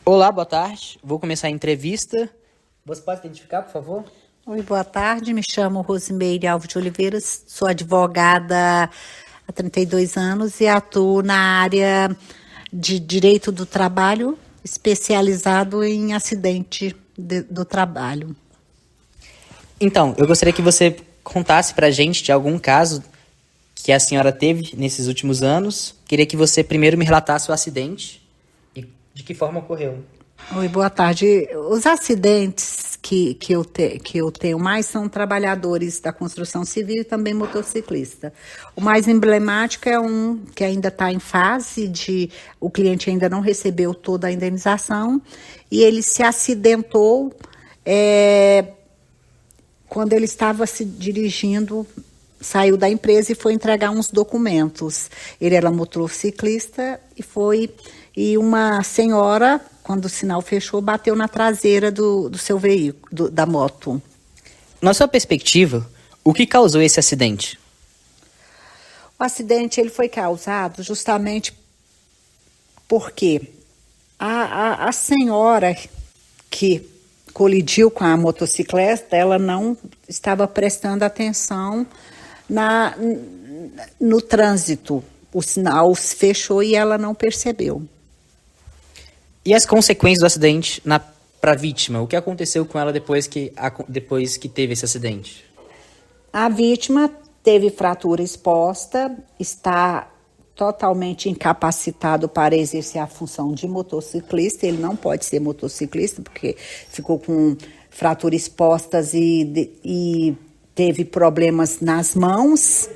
Olá, boa tarde. Vou começar a entrevista. Você pode se identificar, por favor? Oi, boa tarde. Me chamo Rosimeire Alves de Oliveira, sou advogada há 32 anos e atuo na área de direito do trabalho, especializado em acidente do trabalho. Então, eu gostaria que você contasse pra gente de algum caso que a senhora teve nesses últimos anos. Queria que você primeiro me relatasse o acidente e de que forma ocorreu. Oi, boa tarde. Os acidentes que eu tenho mais são trabalhadores da construção civil e também motociclista. O mais emblemático é um que ainda está em fase de... O cliente ainda não recebeu toda a indenização e ele se acidentou quando ele estava se dirigindo, saiu da empresa e foi entregar uns documentos. Ele era motociclista e uma senhora, quando o sinal fechou, bateu na traseira do seu veículo, da moto. Na sua perspectiva, o que causou esse acidente? O acidente ele foi causado justamente porque a senhora que colidiu com a motocicleta, ela não estava prestando atenção no trânsito. O sinal fechou e ela não percebeu. E as consequências do acidente para a vítima? O que aconteceu com ela depois que teve esse acidente? A vítima teve fratura exposta, está totalmente incapacitado para exercer a função de motociclista. Ele não pode ser motociclista porque ficou com fraturas expostas e teve problemas nas mãos.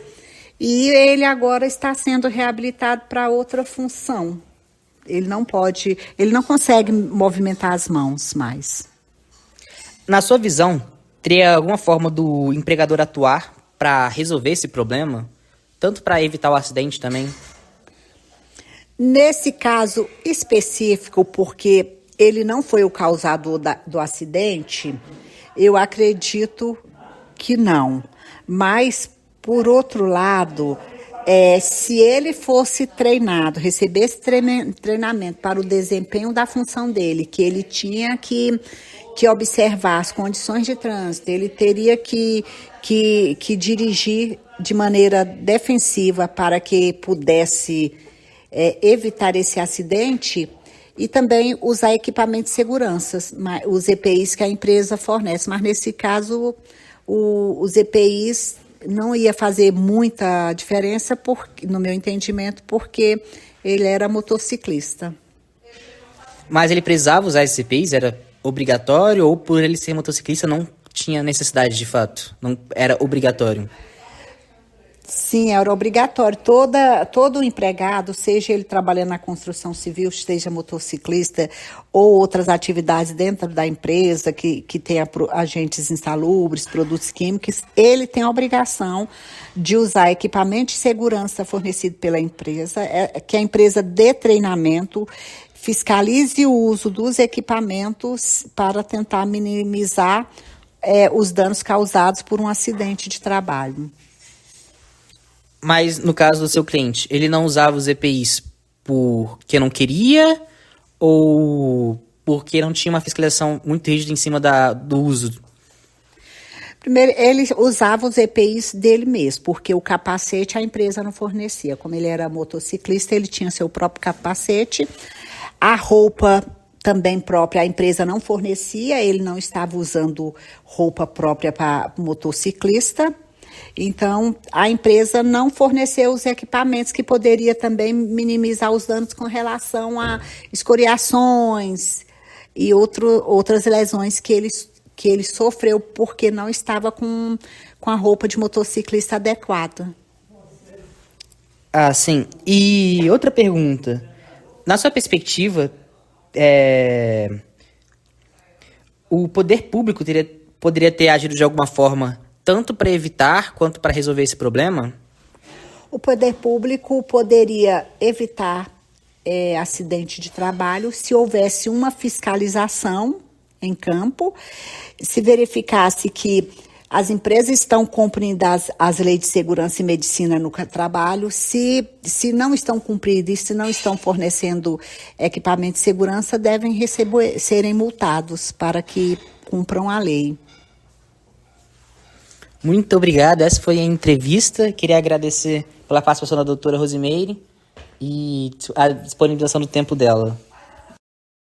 E ele agora está sendo reabilitado para outra função. Ele não consegue movimentar as mãos mais. Na sua visão, teria alguma forma do empregador atuar para resolver esse problema? Tanto para evitar o acidente também? Nesse caso específico, porque ele não foi o causador do acidente, eu acredito que não. Mas, por outro lado, se ele fosse treinado, recebesse treinamento para o desempenho da função dele, que ele tinha que observar as condições de trânsito, ele teria que dirigir de maneira defensiva para que pudesse evitar esse acidente e também usar equipamentos de segurança, os EPIs que a empresa fornece. Mas nesse caso, os EPIs não ia fazer muita diferença, no meu entendimento, porque ele era motociclista. Mas ele precisava usar esses EPIs? Era obrigatório ou por ele ser motociclista não tinha necessidade de fato? Não era obrigatório? Sim, era obrigatório. Todo empregado, seja ele trabalhando na construção civil, seja motociclista ou outras atividades dentro da empresa que tenha agentes insalubres, produtos químicos, ele tem a obrigação de usar equipamento de segurança fornecido pela empresa, que a empresa dê treinamento, fiscalize o uso dos equipamentos para tentar minimizar os danos causados por um acidente de trabalho. Mas no caso do seu cliente, ele não usava os EPIs porque não queria ou porque não tinha uma fiscalização muito rígida em cima do uso? Primeiro, ele usava os EPIs dele mesmo, porque o capacete a empresa não fornecia. Como ele era motociclista, ele tinha seu próprio capacete. A roupa também própria a empresa não fornecia, ele não estava usando roupa própria para motociclista. Então, a empresa não forneceu os equipamentos que poderia também minimizar os danos com relação a escoriações e outras lesões que ele sofreu porque não estava com a roupa de motociclista adequada. Ah, sim. E outra pergunta. Na sua perspectiva, o poder público poderia ter agido de alguma forma tanto para evitar quanto para resolver esse problema? O poder público poderia evitar acidente de trabalho se houvesse uma fiscalização em campo, se verificasse que As empresas estão cumprindo as leis de segurança e medicina no trabalho. Se não estão cumprindo e se não estão fornecendo equipamento de segurança, devem serem multados para que cumpram a lei. Muito obrigado. Essa foi a entrevista. Queria agradecer pela participação da doutora Rosimeire e a disponibilização do tempo dela.